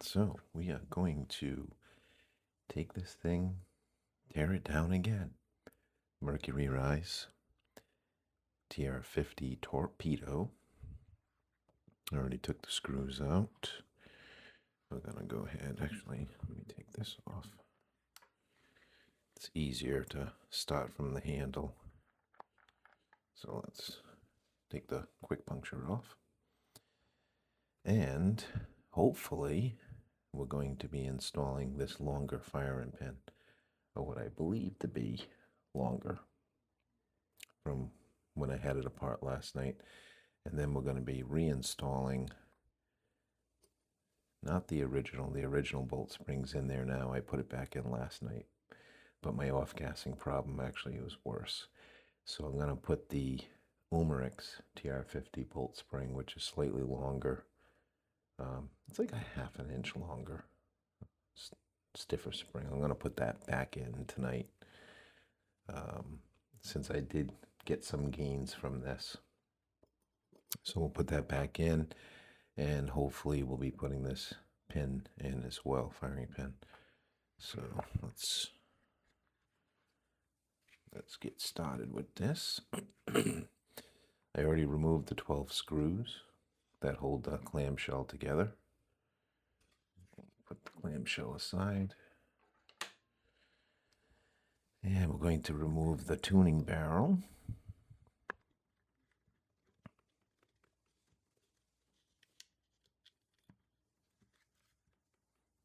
So we are going to take this thing, tear it down again. Mercury Rise TR50 Torpedo. I already took the screws out. We're going to go ahead. Actually, let me take this off. It's easier to start from the handle. So let's take the quick puncture off. And hopefully we're going to be installing this longer firing pin, or what I believe to be longer from when I had it apart last night. And then we're going to be reinstalling, not the original bolt springs in there now. I put it back in last night, but my off-gassing problem actually was worse. So I'm going to put the Umarex TR50 bolt spring, which is slightly longer. It's like a half an inch longer, stiffer spring. I'm going to put that back in tonight, since I did get some gains from this. So we'll put that back in, and hopefully we'll be putting this pin in as well, firing pin. So let's get started with this. I already removed the 12 screws that hold the clamshell together. Put the clamshell aside. And we're going to remove the tuning barrel.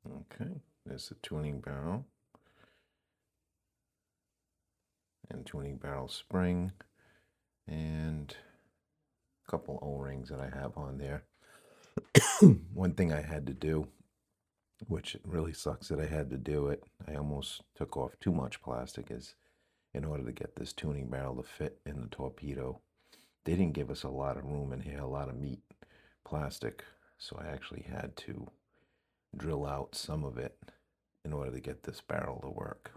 Okay, there's the tuning barrel. And tuning barrel spring. And a couple O-rings that I have on there. One thing I had to do, which really sucks that I had to do it, I almost took off too much plastic, is in order to get this tuning barrel to fit in the torpedo. They didn't give us a lot of room in here, a lot of meat plastic, so I actually had to drill out some of it in order to get this barrel to work.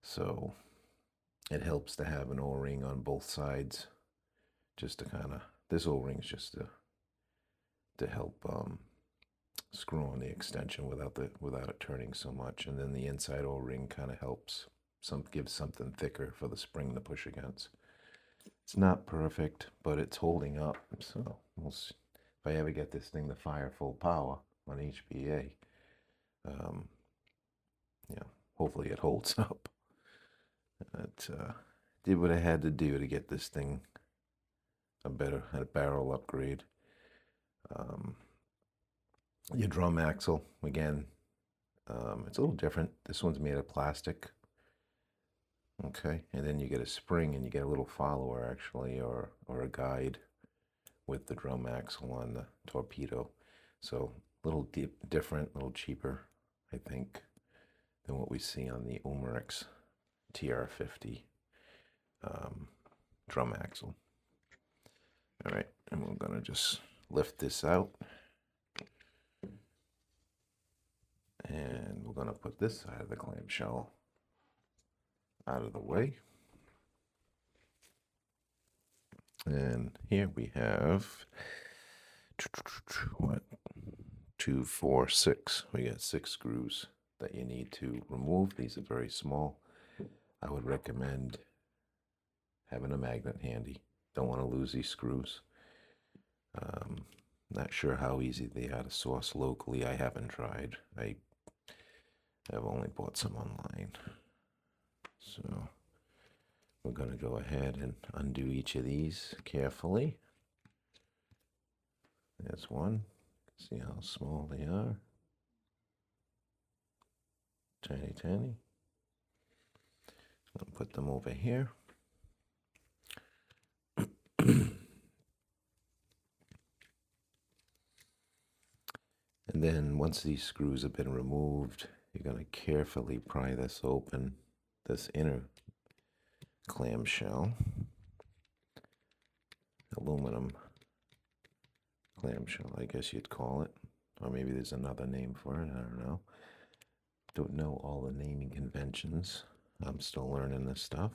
So it helps to have an O-ring on both sides, just to kind of, this O-ring's just to help screw on the extension without it turning so much, and then the inside O-ring kind of helps gives something thicker for the spring to push against. It's not perfect, but it's holding up. So we'll see if I ever get this thing to fire full power on HBA. Hopefully it holds up. But did what I had to do to get this thing a barrel upgrade. Your drum axle, again, it's a little different. This one's made of plastic. Okay, and then you get a spring and you get a little follower, actually, or a guide with the drum axle on the torpedo. So a little different, a little cheaper, I think, than what we see on the Umarex TR50 drum axle. All right, and we're gonna just lift this out. And we're gonna put this side of the clamshell out of the way. And here we have, what, 2, 4, 6. We got 6 screws that you need to remove. These are very small. I would recommend having a magnet handy. Don't want to lose these screws. Not sure how easy they are to source locally. I haven't tried. I have only bought some online. So we're going to go ahead and undo each of these carefully. There's one. See how small they are. Tiny, tiny. I'll put them over here. And then once these screws have been removed, you're going to carefully pry this open, this inner clamshell, aluminum clamshell, I guess you'd call it, or maybe there's another name for it, I don't know. Don't know all the naming conventions. I'm still learning this stuff,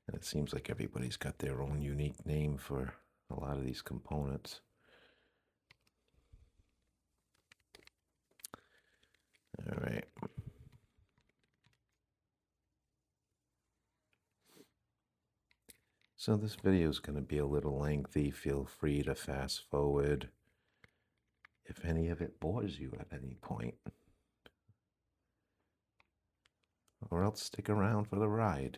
and it seems like everybody's got their own unique name for a lot of these components. So this video is going to be a little lengthy. Feel free to fast forward if any of it bores you at any point. Or else stick around for the ride.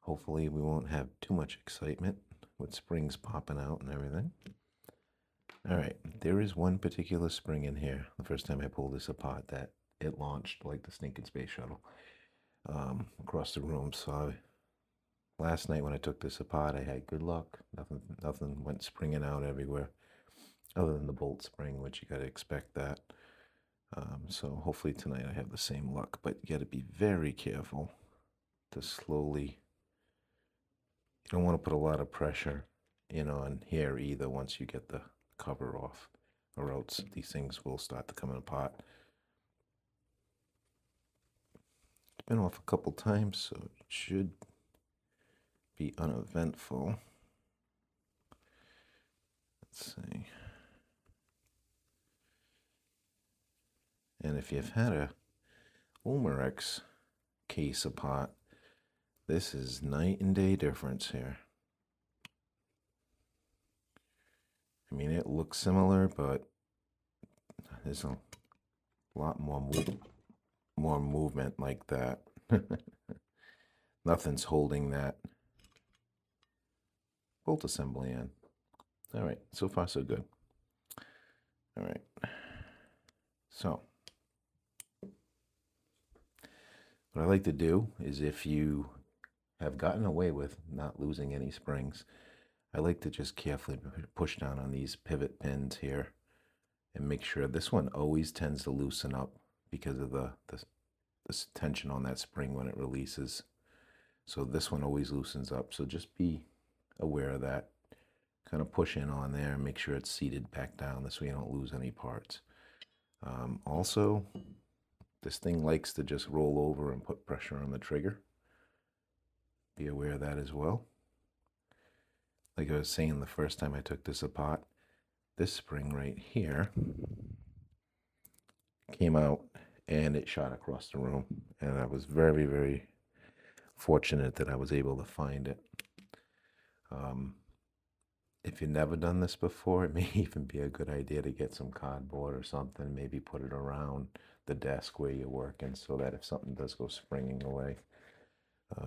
Hopefully we won't have too much excitement with springs popping out and everything. Alright, there is one particular spring in here, the first time I pulled this apart, that it launched like the stinking space shuttle across the room. So last night when I took this apart, I had good luck. Nothing went springing out everywhere, other than the bolt spring, which you got to expect that. So hopefully tonight I have the same luck, but you got to be very careful to slowly. You don't want to put a lot of pressure in on here either once you get the cover off, or else these things will start to come apart. It's been off a couple times, so it should be uneventful. Let's see. And if you've had a Umarex case apart, this is night and day difference here. I mean, it looks similar, but there's a lot more movement like that. Nothing's holding that bolt assembly in. All right, so far so good. All right, so what I like to do is, if you have gotten away with not losing any springs, I like to just carefully push down on these pivot pins here and make sure. This one always tends to loosen up because of the tension on that spring when it releases. So this one always loosens up. So just be aware of that. Kind of push in on there and make sure it's seated back down. This way you don't lose any parts. Also, this thing likes to just roll over and put pressure on the trigger. Be aware of that as well. Like I was saying the first time I took this apart, this spring right here came out and it shot across the room. And I was very, very fortunate that I was able to find it. If you've never done this before, it may even be a good idea to get some cardboard or something, maybe put it around the desk where you're working, so that if something does go springing away, I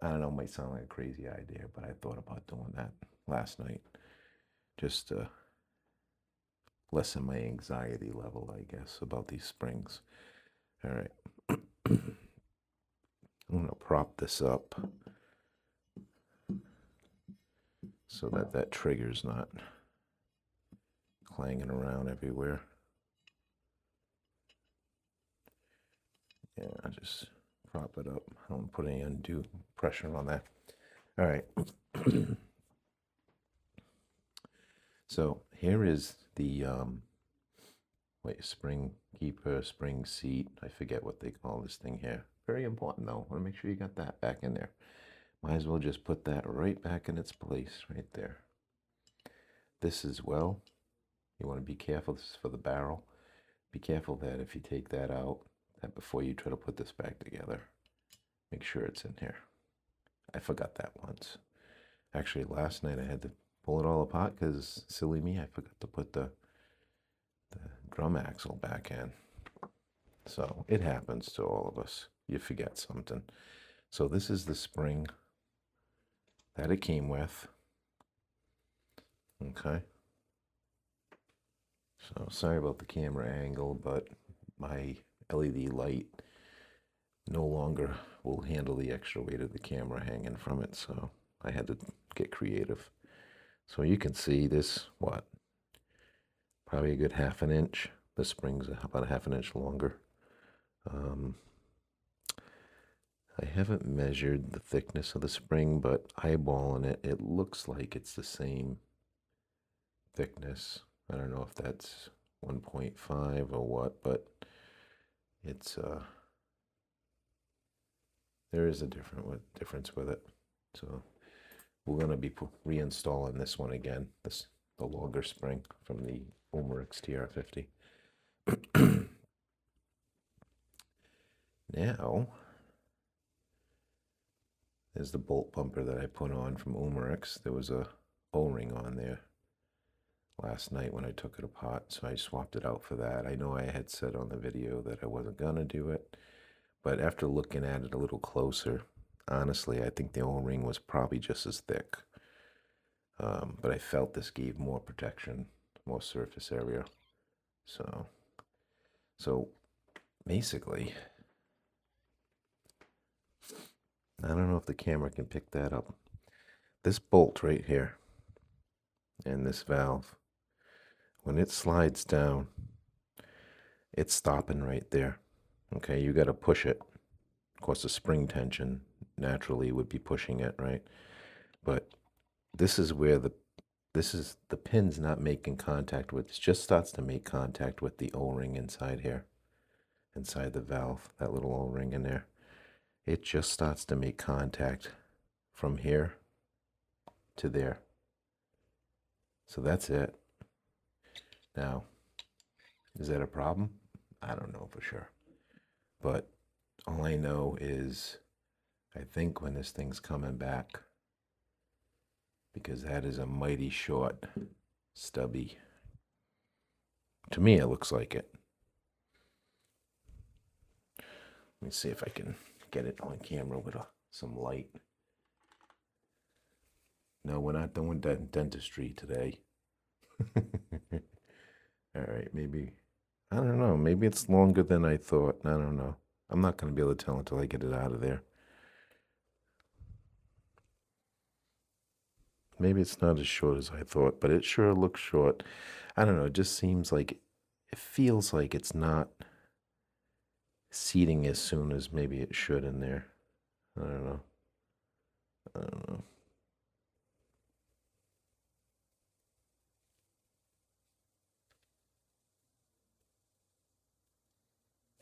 don't know, it might sound like a crazy idea, but I thought about doing that last night, just to lessen my anxiety level, I guess, about these springs. All right, I'm gonna prop this up so that that trigger's not clanging around everywhere. Yeah, I just prop it up. I don't put any undue pressure on that. All right. So here is the spring keeper, spring seat. I forget what they call this thing here. Very important though. Want to make sure you got that back in there. Might as well just put that right back in its place right there. This as well, you want to be careful. This is for the barrel. Be careful that if you take that out, that before you try to put this back together, make sure it's in here. I forgot that once. Actually, last night I had to pull it all apart because, silly me, I forgot to put the drum axle back in. So it happens to all of us. You forget something. So this is the spring that it came with. Okay. So sorry about the camera angle, but my LED light no longer will handle the extra weight of the camera hanging from it, so I had to get creative. So you can see this, what, probably a good half an inch. The spring's about a half an inch longer. I haven't measured the thickness of the spring, but eyeballing it, it looks like it's the same thickness. I don't know if that's 1.5 or what, but it's there is a difference with it. So we're going to be reinstalling this one again, the longer spring from the Umarex TR50. Now There's the bolt bumper that I put on from Umarex. There was a O-ring on there last night when I took it apart, so I swapped it out for that. I know I had said on the video that I wasn't gonna do it, but after looking at it a little closer, honestly, I think the O-ring was probably just as thick. But I felt this gave more protection, more surface area. So basically, I don't know if the camera can pick that up. This bolt right here and this valve, when it slides down, it's stopping right there. Okay, you got to push it. Of course, the spring tension naturally would be pushing it, right? But this is where the pin's not making contact with. It just starts to make contact with the O-ring inside here, inside the valve, that little O-ring in there. It just starts to make contact from here to there. So that's it. Now, is that a problem? I don't know for sure. But all I know is I think when this thing's coming back, because that is a mighty short, stubby. To me, it looks like it. Let me see if I can get it on camera with some light. No, we're not doing dentistry today. All right, maybe, I don't know. Maybe it's longer than I thought. I don't know. I'm not going to be able to tell until I get it out of there. Maybe it's not as short as I thought, but it sure looks short. I don't know. It just seems like it feels like it's not seating as soon as maybe it should in there. I don't know. I don't know.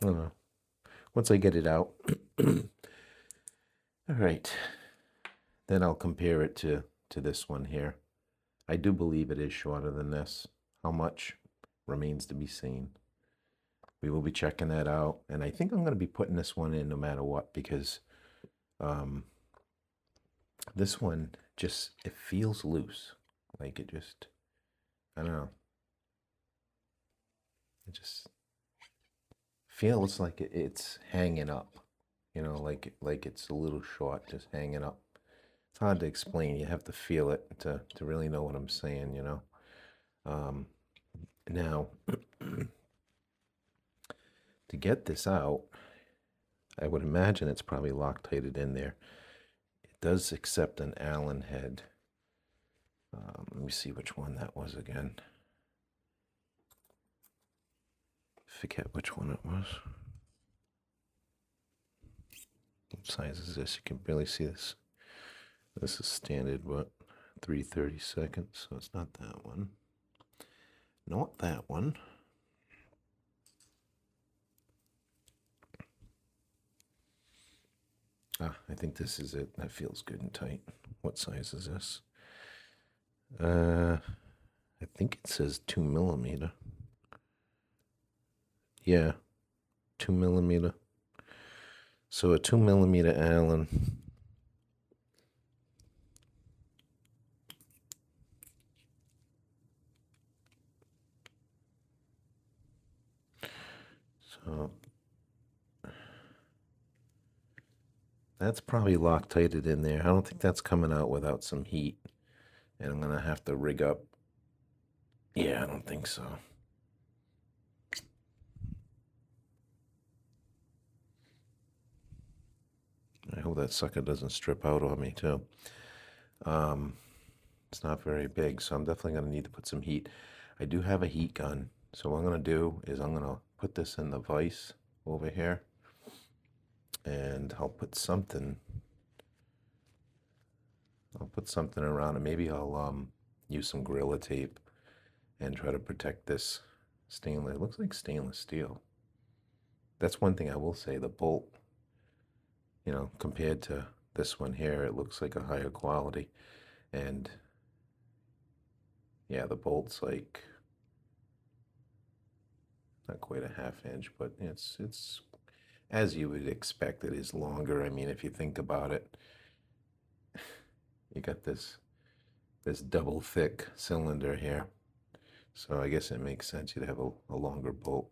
I don't know. Once I get it out, all right, then I'll compare it to this one here. I do believe it is shorter than this. How much remains to be seen. We will be checking that out, and I think I'm going to be putting this one in no matter what, because this one just, it feels loose. Like it just, I don't know. It just feels like it's hanging up, you know, like it's a little short, just hanging up. It's hard to explain. You have to feel it to really know what I'm saying, you know. Now, to get this out, I would imagine it's probably Loctited in there. It does accept an Allen head. Let me see which one that was again. Forget which one it was. What size is this? You can barely see this. This is standard, what, 3/32, so it's not that one. Not that one. Ah, I think this is it. That feels good and tight. What size is this? I think it says 2mm. Yeah, 2mm. So a 2mm Allen. So that's probably Loctited in there. I don't think that's coming out without some heat. And I'm going to have to rig up. Yeah, I don't think so. I hope that sucker doesn't strip out on me, too. It's not very big, so I'm definitely going to need to put some heat. I do have a heat gun. So what I'm going to do is I'm going to put this in the vise over here. And I'll put something around it. Maybe I'll use some Gorilla Tape and try to protect this stainless. It looks like stainless steel. That's one thing I will say. The bolt, you know, compared to this one here, it looks like a higher quality. And yeah, the bolt's like not quite a 1/2 inch, but it's as you would expect. It is longer. I mean, if you think about it, you got this double thick cylinder here. So I guess it makes sense you'd have a longer bolt.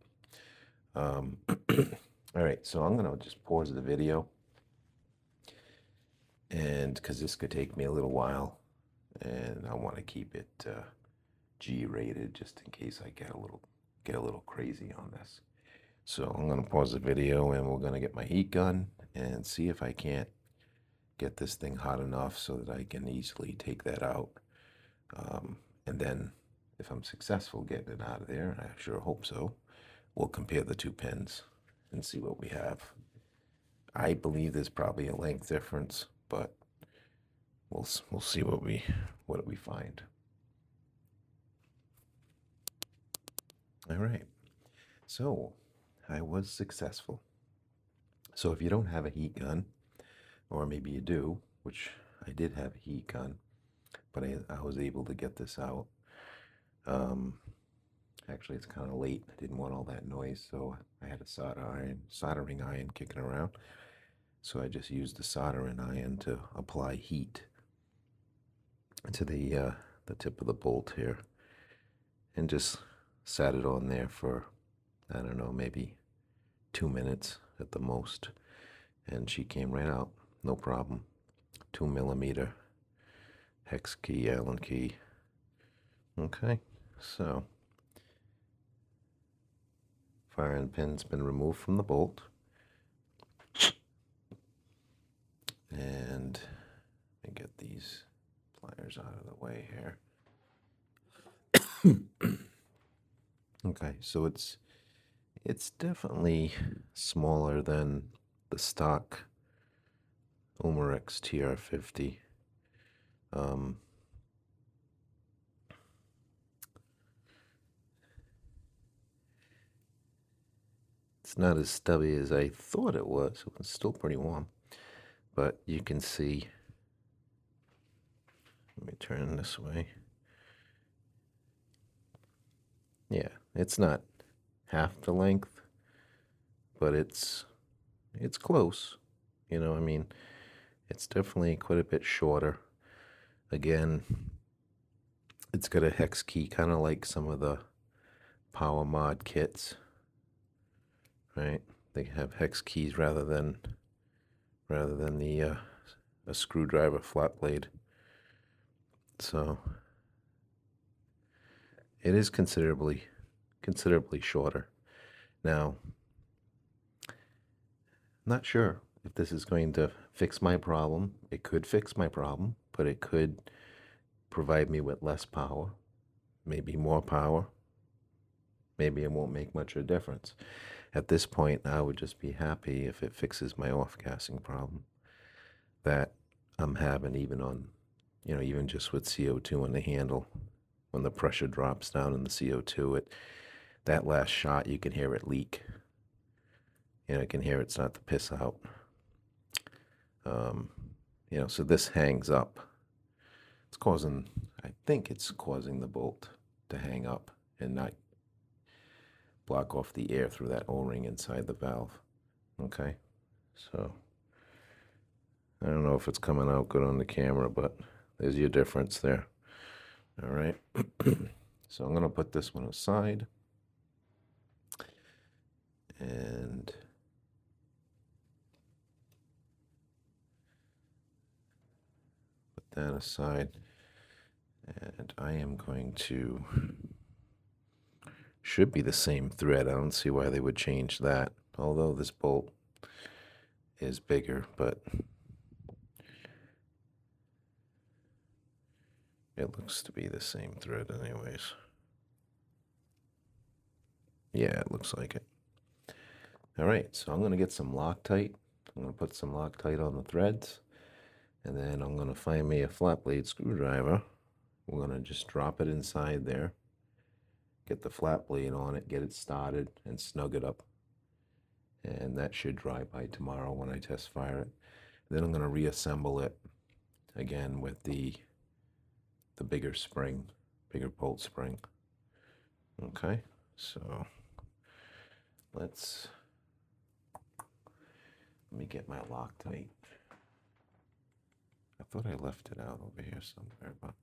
All right, so I'm gonna just pause the video, and because this could take me a little while, and I want to keep it G-rated just in case I get a little crazy on this. So I'm gonna pause the video, and we're gonna get my heat gun and see if I can't get this thing hot enough so that I can easily take that out. And then if I'm successful getting it out of there, and I sure hope so, we'll compare the two pins and see what we have. I believe there's probably a length difference, but we'll see what we find. All right, so I was successful. So if you don't have a heat gun, or maybe you do, which I did have a heat gun, but I was able to get this out. Actually, it's kind of late. I didn't want all that noise, so I had a soldering iron kicking around. So I just used the soldering iron to apply heat to the tip of the bolt here, and just sat it on there for, I don't know, maybe 2 minutes at the most, and she came right out, no problem. 2mm hex key, Allen key. Okay, so firing pin's been removed from the bolt, and let me get these pliers out of the way here. Okay, so it's definitely smaller than the stock Umarex TR50. It's not as stubby as I thought it was. It was still pretty warm, but you can see. Let me turn this way. Yeah, it's not half the length, but it's close. You know, I mean, it's definitely quite a bit shorter. Again, it's got a hex key, kind of like some of the power mod kits, right? They have hex keys rather than the a screwdriver flat blade. So it is considerably shorter. Now, not sure if this is going to fix my problem. It could fix my problem, but it could provide me with less power, maybe more power. Maybe it won't make much of a difference. At this point, I would just be happy if it fixes my off-gassing problem that I'm having, even on, even just with CO2 in the handle. When the pressure drops down in the CO2, that last shot, you can hear it leak. You can hear it start to piss out. So this hangs up. I think it's causing the bolt to hang up and not block off the air through that O-ring inside the valve. Okay, so I don't know if it's coming out good on the camera, but there's your difference there. All right, so I'm gonna put this one aside and put that aside, and I am going to, should be the same thread. I don't see why they would change that, although this bolt is bigger, but it looks to be the same thread anyways. Yeah, it looks like it. All right, so I'm going to get some Loctite. I'm going to put some Loctite on the threads, and then I'm going to find me a flat blade screwdriver. We're going to just drop it inside there, get the flat blade on it, get it started, and snug it up. And that should dry by tomorrow when I test fire it. Then I'm going to reassemble it again with the bigger spring, bigger bolt spring. Okay, so let me get my Loctite. I thought I left it out over here somewhere, but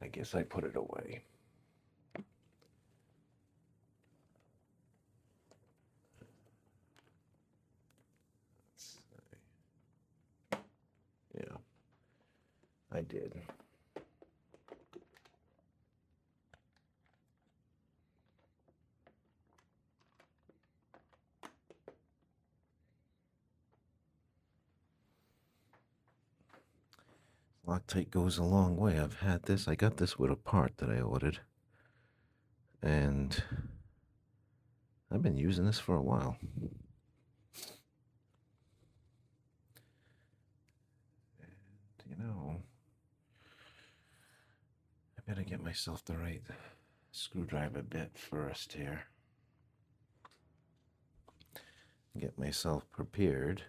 I guess I put it away. Let's see. Yeah, I did. Loctite goes a long way. I've had this. I got this with a part that I ordered. And I've been using this for a while. And, you know, I better get myself the right screwdriver bit first here. Get myself prepared.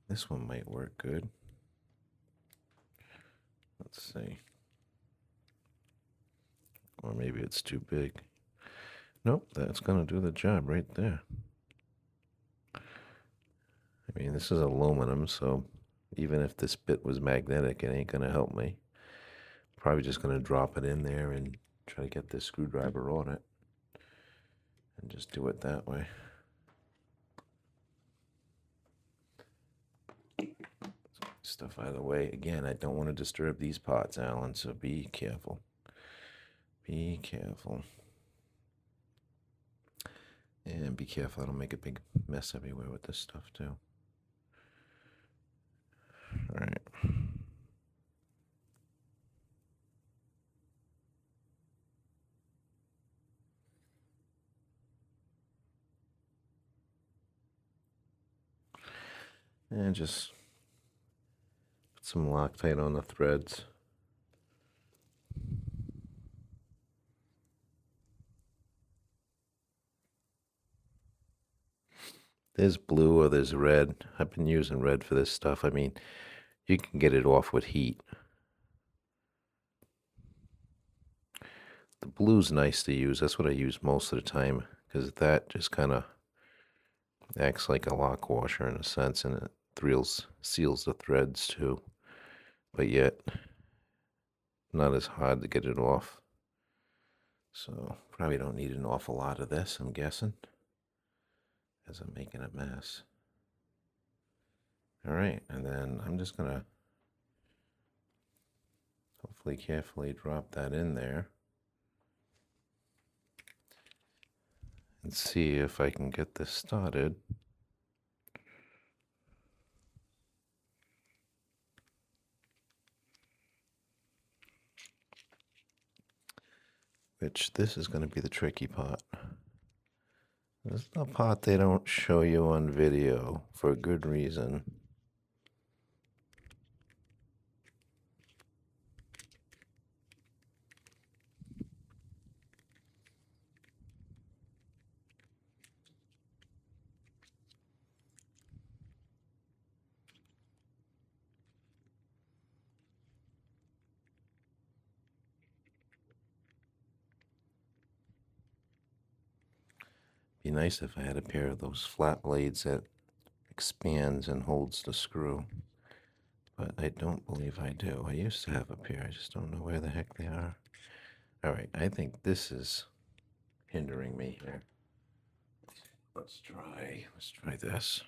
This one might work good. Let's see. Or maybe it's too big. Nope, that's going to do the job right there. I mean, this is aluminum, so even if this bit was magnetic, it ain't going to help me. Probably just going to drop it in there and try to get this screwdriver on it. And just do it that way. Stuff out of the way. Again, I don't want to disturb these pots, Alan, so be careful. Be careful. And be careful I don't make a big mess everywhere with this stuff, too. All right. And just put some Loctite on the threads. There's blue or there's red. I've been using red for this stuff. I mean, you can get it off with heat. The blue's nice to use. That's what I use most of the time because that just kind of acts like a lock washer in a sense, and it seals the threads too, but yet not as hard to get it off. So probably don't need an awful lot of this, I'm guessing, as I'm making a mess. All right, and then I'm just gonna hopefully carefully drop that in there and see if I can get this started. Which this is going to be the tricky part. This is the part they don't show you on video for a good reason. Be nice if I had a pair of those flat blades that expands and holds the screw, but I don't believe I do. I used to have a pair. I just don't know where the heck they are. All right, I think this is hindering me here. Let's try this.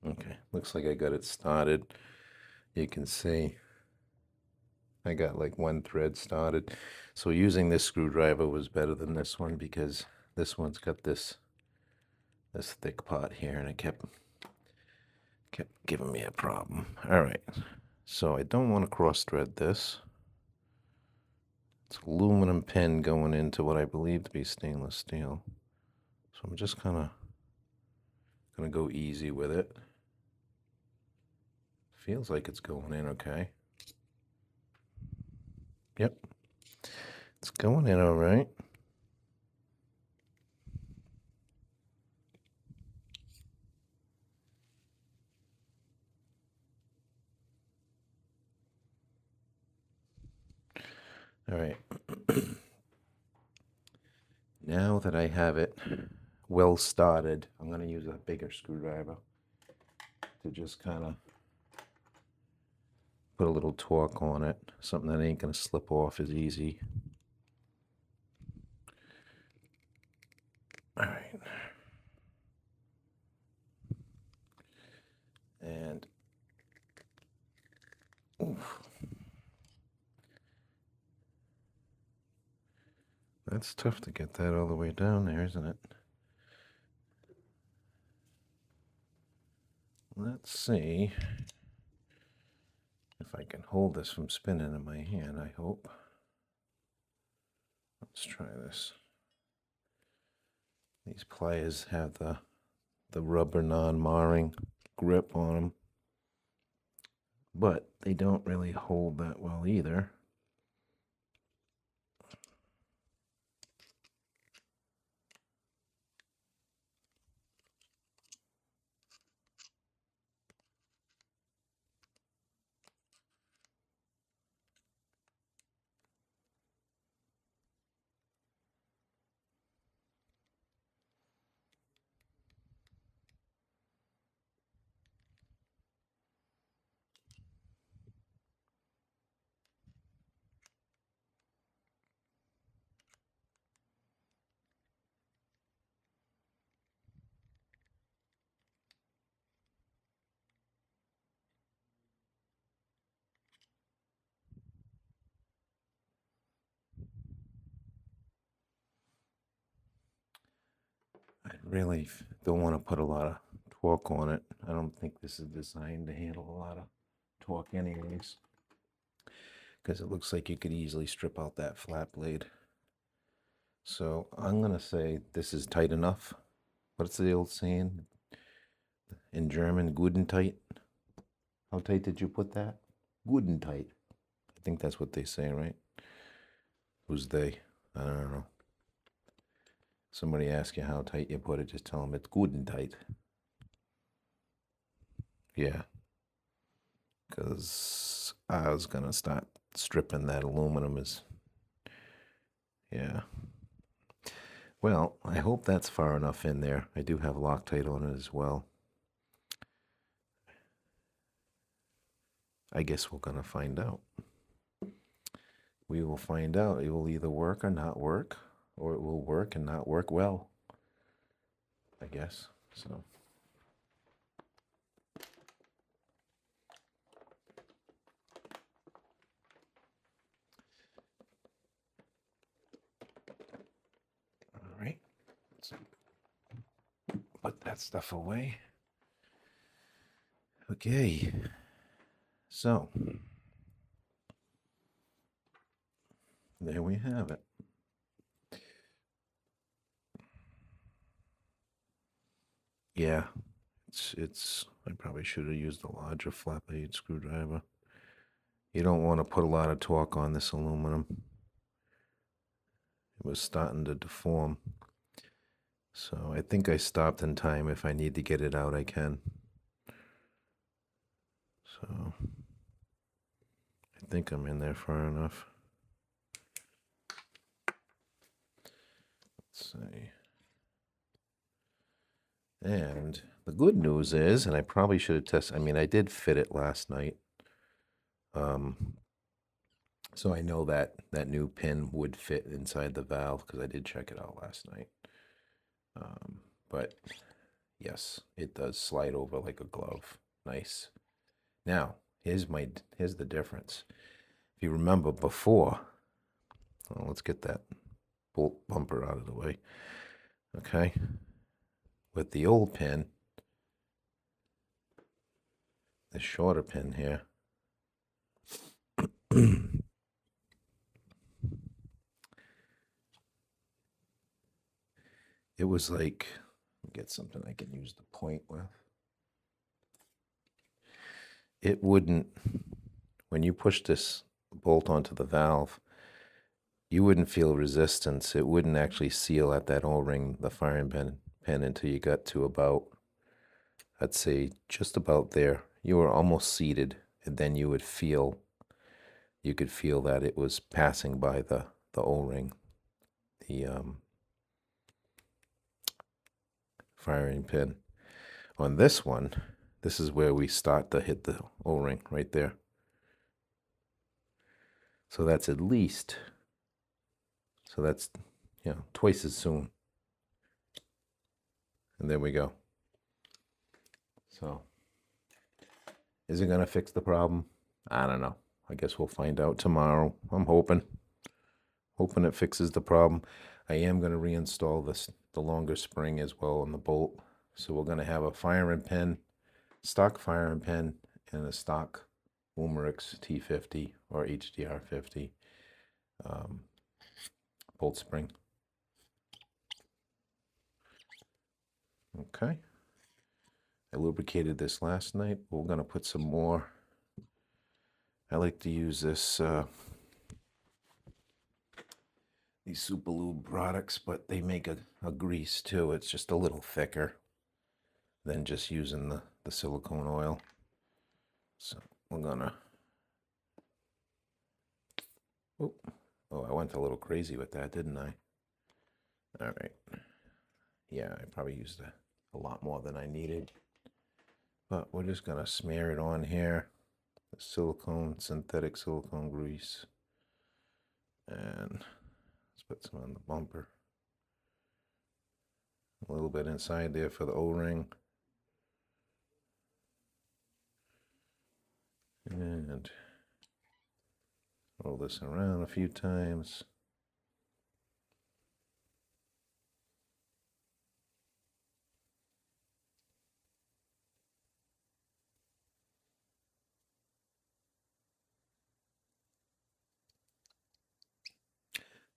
Okay, looks like I got it started. You can see I got like one thread started. So using this screwdriver was better than this one because this one's got this thick pot here, and it kept giving me a problem. All right, so I don't want to cross thread this. It's aluminum pin going into what I believe to be stainless steel. So I'm just kind of going to go easy with it. Feels like it's going in okay. Yep. It's going in all right. All right. Now that I have it well started, I'm going to use a bigger screwdriver to just kind of put a little torque on it. Something that ain't going to slip off as easy. All right. And oof. That's tough to get that all the way down there, isn't it? Let's see if I can hold this from spinning in my hand, I hope. Let's try this. These pliers have the rubber non-marring grip on them, but they don't really hold that well either. I really don't want to put a lot of torque on it. I don't think this is designed to handle a lot of torque anyways, because it looks like you could easily strip out that flat blade. So I'm going to say this is tight enough. What's the old saying in German? Good and tight? How tight did you put that? Good and tight. I think that's what they say, right? Who's they? I don't know. Somebody asks you how tight you put it, just tell them it's good and tight. Yeah. Because I was going to start stripping that aluminum yeah. Well, I hope that's far enough in there. I do have Loctite on it as well. I guess we're going to find out. We will find out. It will either work or not work, or it will work and not work well, I guess. So. All right. Let's put that stuff away. Okay. So. There we have it. Yeah, I probably should have used a larger flat blade screwdriver. You don't want to put a lot of torque on this aluminum. It was starting to deform. So I think I stopped in time. If I need to get it out, I can. So I think I'm in there far enough. Let's see. And the good news is, and I probably should have tested, I mean, I did fit it last night. So I know that that new pin would fit inside the valve because I did check it out last night. But yes, it does slide over like a glove. Nice. Now, here's the difference. If you remember before, well, let's get that bolt bumper out of the way. Okay. With the old pin, the shorter pin here, it was like, get something I can use the point with. it wouldn't, when you push this bolt onto the valve, you wouldn't feel resistance. It wouldn't actually seal at that O-ring, the firing pin, until you got to about, I'd say, just about there. You were almost seated, and then you could feel that it was passing by the O-ring, the firing pin. On this one, this is where we start to hit the O-ring right there. So that's at least, so that's, twice as soon. And there we go. So, is it going to fix the problem? I don't know. I guess we'll find out tomorrow. I'm hoping it fixes the problem. I am going to reinstall the longer spring as well on the bolt. So we're going to have a firing pin, stock firing pin, and a stock Umarex T50 or HDR50 bolt spring. Okay. I lubricated this last night. We're going to put some more. I like to use this these Super Lube products, but they make a grease too. It's just a little thicker than just using the silicone oil. So we're gonna, oh, I went a little crazy with that, didn't I? All right. Yeah, I probably used a lot more than I needed. But we're just gonna smear it on here. The synthetic silicone grease. And let's put some on the bumper. A little bit inside there for the O-ring. And roll this around a few times.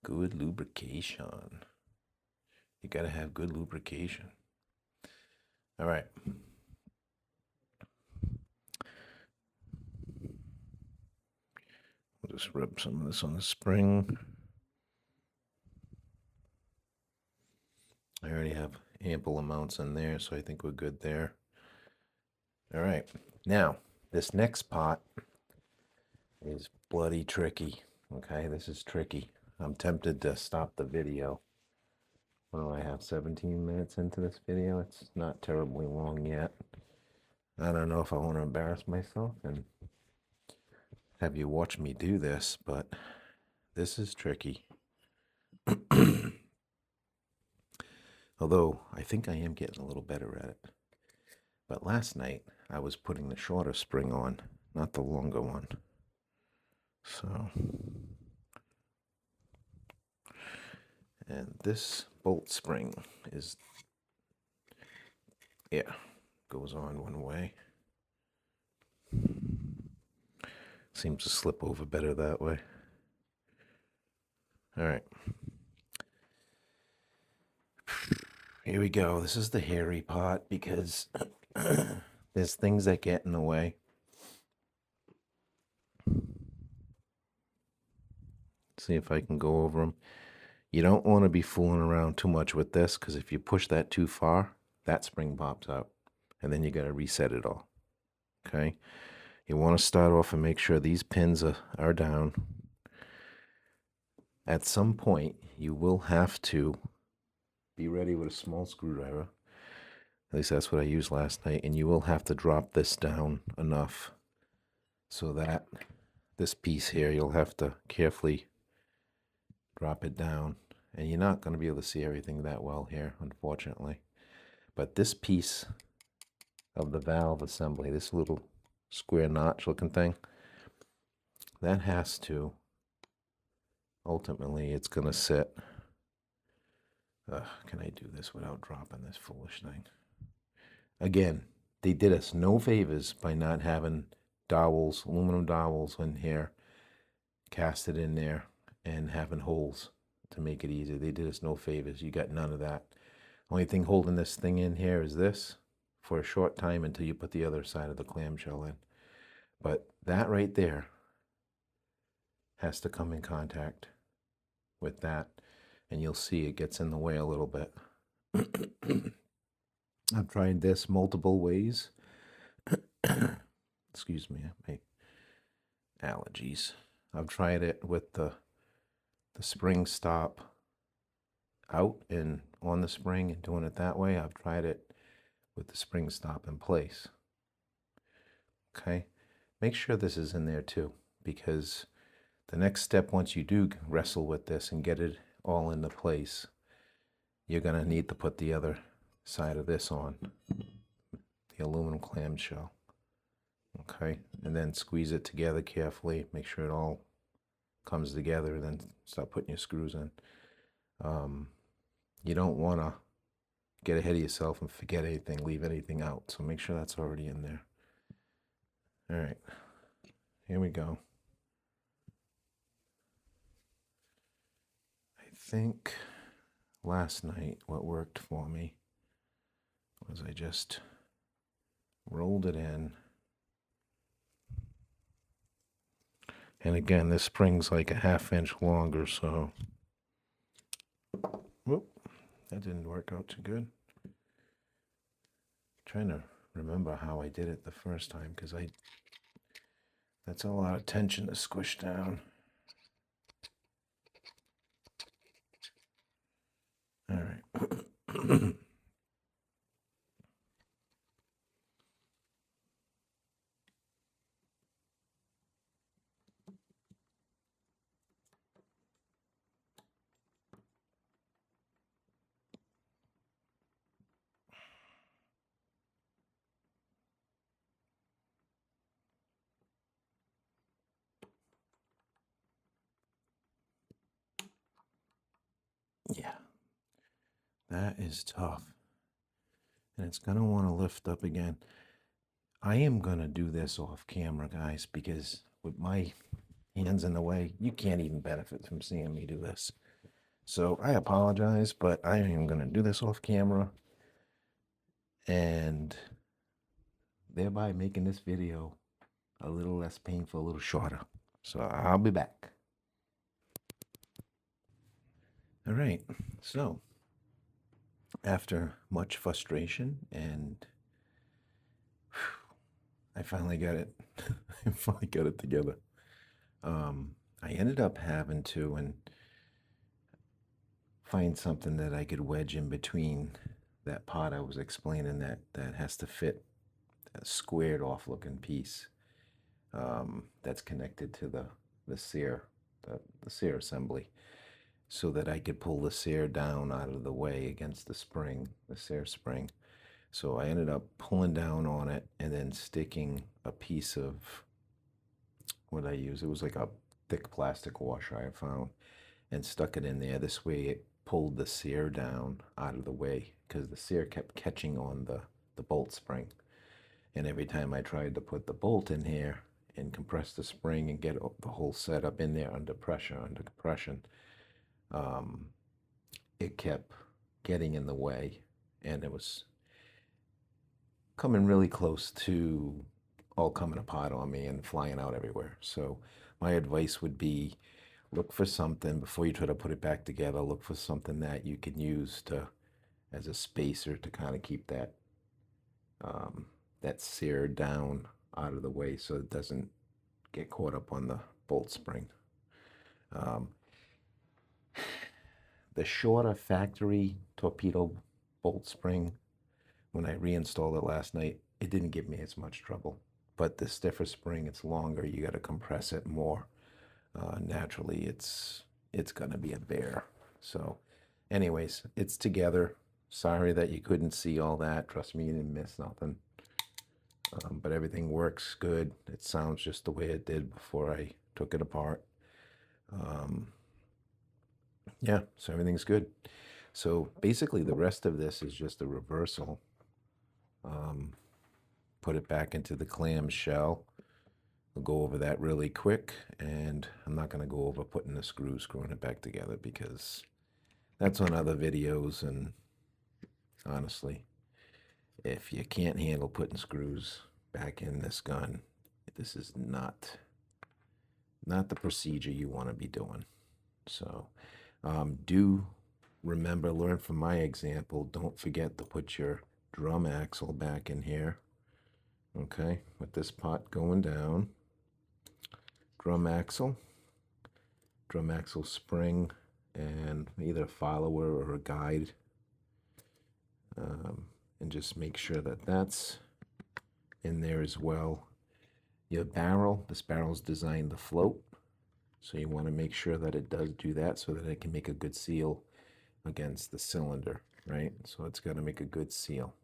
Good lubrication. You gotta have good lubrication. All right. We'll just rub some of this on the spring. I already have ample amounts in there, so I think we're good there. All right. Now, this next pot is bloody tricky. Okay, this is tricky. I'm tempted to stop the video. What do I have, 17 minutes into this video? It's not terribly long yet. I don't know if I want to embarrass myself and have you watch me do this, but this is tricky. Although I think I am getting a little better at it. But last night I was putting the shorter spring on, not the longer one. So, and this bolt spring is, goes on one way. Seems to slip over better that way. All right. Here we go. This is the hairy part because there's things that get in the way. See if I can go over them. You don't want to be fooling around too much with this because if you push that too far, that spring pops out and then you got to reset it all. Okay? You want to start off and make sure these pins are down. At some point, you will have to be ready with a small screwdriver. At least that's what I used last night. And you will have to drop this down enough so that this piece here, you'll have to carefully drop it down. And you're not going to be able to see everything that well here, unfortunately. But this piece of the valve assembly, this little square notch looking thing, that has to, ultimately, it's going to sit. Can I do this without dropping this foolish thing? Again, they did us no favors by not having dowels, aluminum dowels in here, casted in there, and having holes to make it easy. They did us no favors. You got none of that. Only thing holding this thing in here is this for a short time until you put the other side of the clamshell in. But that right there has to come in contact with that, and you'll see it gets in the way a little bit. I've tried this multiple ways. Excuse me, my allergies. I've tried it with the spring stop out and on the spring and doing it that way. I've tried it with the spring stop in place. Okay, make sure this is in there too, because the next step, once you do wrestle with this and get it all into place, you're going to need to put the other side of this on, the aluminum clamshell. Okay, and then squeeze it together carefully, make sure it all comes together, and then start putting your screws in. You don't want to get ahead of yourself and forget anything, leave anything out, so make sure that's already in there. All right, here we go. I think last night what worked for me was I just rolled it in. And again, this spring's like a 1/2 inch longer, so whoop, that didn't work out too good. Trying to remember how I did it the first time, because that's a lot of tension to squish down. All right. Yeah, that is tough. And it's going to want to lift up again. I am going to do this off camera, guys, because with my hands in the way, you can't even benefit from seeing me do this. So I apologize, but I am going to do this off camera and thereby making this video a little less painful, a little shorter. So I'll be back. All right, so after much frustration and I finally got it. I finally got it together. I ended up having to find something that I could wedge in between that pot I was explaining that has to fit a squared off looking piece that's connected to the sear, the sear assembly, so that I could pull the sear down out of the way against the spring, the sear spring. So I ended up pulling down on it and then sticking a piece of what I use. It was like a thick plastic washer I found, and stuck it in there. This way it pulled the sear down out of the way, because the sear kept catching on the bolt spring. And every time I tried to put the bolt in here and compress the spring and get the whole setup in there under pressure, under compression, it kept getting in the way, and it was coming really close to all coming apart on me and flying out everywhere. So my advice would be, look for something before you try to put it back together. Look for something that you can use to as a spacer to kind of keep that sear down out of the way, so it doesn't get caught up on the bolt spring. The shorter factory torpedo bolt spring, when I reinstalled it last night, it didn't give me as much trouble. But the stiffer spring, it's longer. You got to compress it more. Naturally, it's going to be a bear. So, anyways, it's together. Sorry that you couldn't see all that. Trust me, you didn't miss nothing. But everything works good. It sounds just the way it did before I took it apart. Yeah, so everything's good. So basically the rest of this is just a reversal. Put it back into the clamshell. We'll go over that really quick, and I'm not going to go over putting the screwing it back together, because that's on other videos, and honestly, if you can't handle putting screws back in this gun, this is not the procedure you want to be doing. So do remember, learn from my example. Don't forget to put your drum axle back in here. Okay, with this pot going down, drum axle spring, and either a follower or a guide. And just make sure that that's in there as well. Your barrel, this barrel's designed to float, so you want to make sure that it does do that so that it can make a good seal against the cylinder, right? So it's got to make a good seal,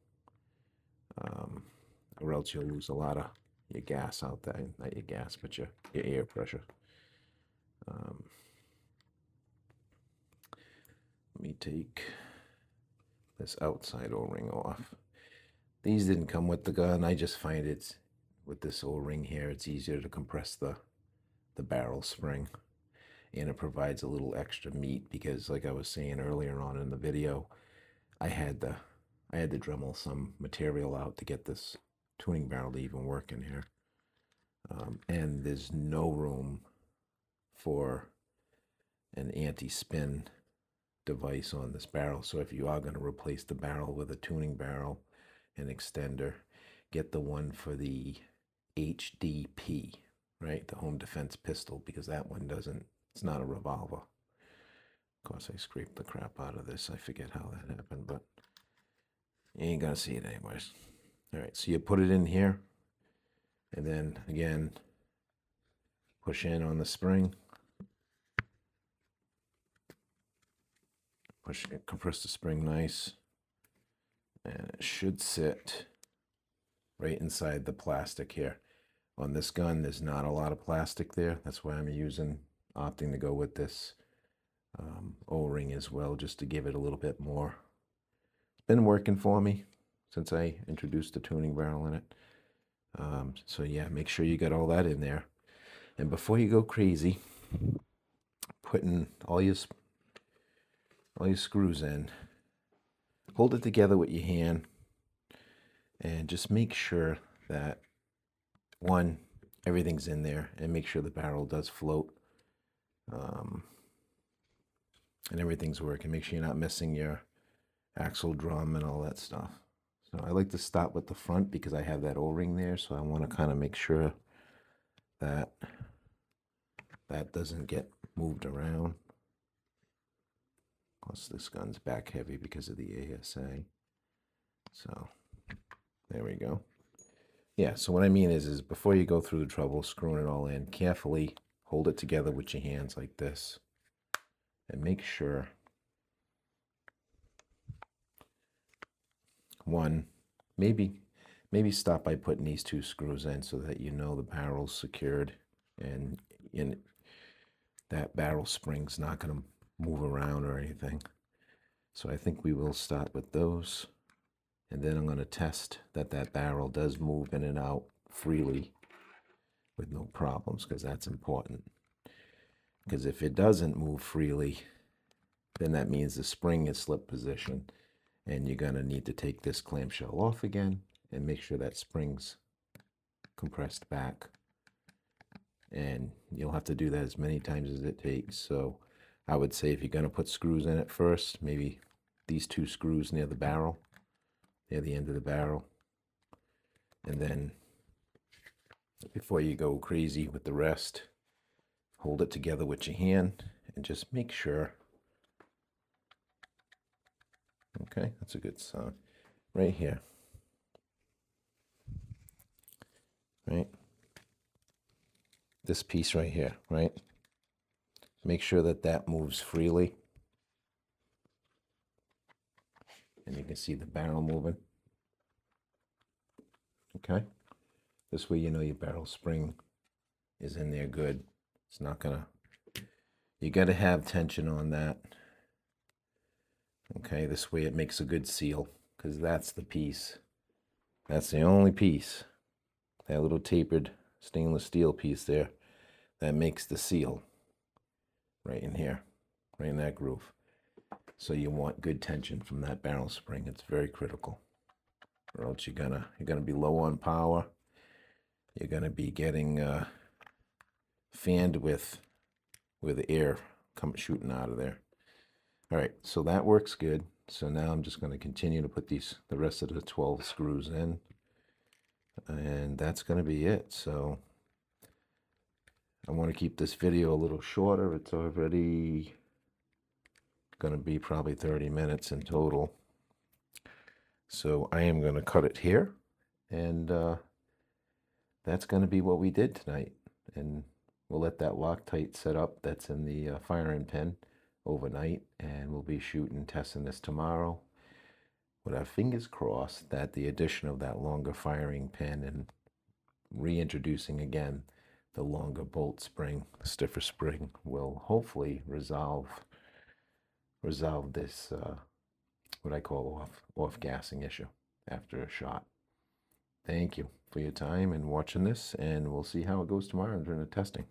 or else you'll lose a lot of your gas out there. Not your gas, but your air pressure. Let me take this outside O-ring off. These didn't come with the gun. I just find it's, with this O-ring here, it's easier to compress the barrel spring, and it provides a little extra meat because, like I was saying earlier on in the video, I had to Dremel some material out to get this tuning barrel to even work in here. And there's no room for an anti-spin device on this barrel. So if you are going to replace the barrel with a tuning barrel and extender, get the one for the HDP, right? The home defense pistol, because that one doesn't, it's not a revolver. Of course, I scraped the crap out of this. I forget how that happened, but you ain't gonna see it anyways. All right, so you put it in here, and then again, push in on the spring. Push it, compress the spring nice, and it should sit right inside the plastic here. On this gun, there's not a lot of plastic there. That's why I'm opting to go with this O-ring as well, just to give it a little bit more. It's been working for me since I introduced the tuning barrel in it. So yeah, make sure you got all that in there. And before you go crazy, putting all your screws in, hold it together with your hand, and just make sure that, one, everything's in there, and make sure the barrel does float, and everything's working. Make sure you're not missing your axle drum and all that stuff. So I like to start with the front because I have that O-ring there, so I want to kind of make sure that that doesn't get moved around. Plus this gun's back heavy because of the ASA. So there we go. Yeah, so what I mean is before you go through the trouble screwing it all in, carefully hold it together with your hands like this, and make sure, one, maybe stop by putting these two screws in so that you know the barrel's secured and that barrel spring's not going to move around or anything. So I think we will start with those, and then I'm going to test that barrel does move in and out freely with no problems, because that's important. Because if it doesn't move freely, then that means the spring is slip position, and you're going to need to take this clamshell off again and make sure that spring's compressed back. And you'll have to do that as many times as it takes. So I would say if you're going to put screws in it first, maybe these two screws near the barrel, near the end of the barrel. And then before you go crazy with the rest, hold it together with your hand and just make sure. Okay, that's a good sound. Right here. Right? This piece right here, right? Make sure that moves freely. And you can see the barrel moving. Okay? This way you know your barrel spring is in there good. It's not gonna, you gotta have tension on that. Okay, this way it makes a good seal, because that's the piece. That's the only piece. That little tapered stainless steel piece there, that makes the seal right in here, right in that groove. So you want good tension from that barrel spring. It's very critical, or else you're gonna be low on power, you're going to be getting fanned with air shooting out of there. All right, so that works good. So now I'm just going to continue to put the rest of the 12 screws in, and that's going to be it. So I want to keep this video a little shorter. It's already going to be probably 30 minutes in total. So I am going to cut it here, and that's going to be what we did tonight. And we'll let that Loctite set up that's in the firing pin overnight, and we'll be shooting, testing this tomorrow with our fingers crossed that the addition of that longer firing pin and reintroducing again the longer bolt spring, stiffer spring, will hopefully resolve this what I call off gassing issue after a shot. Thank you for your time and watching this, and we'll see how it goes tomorrow during the testing.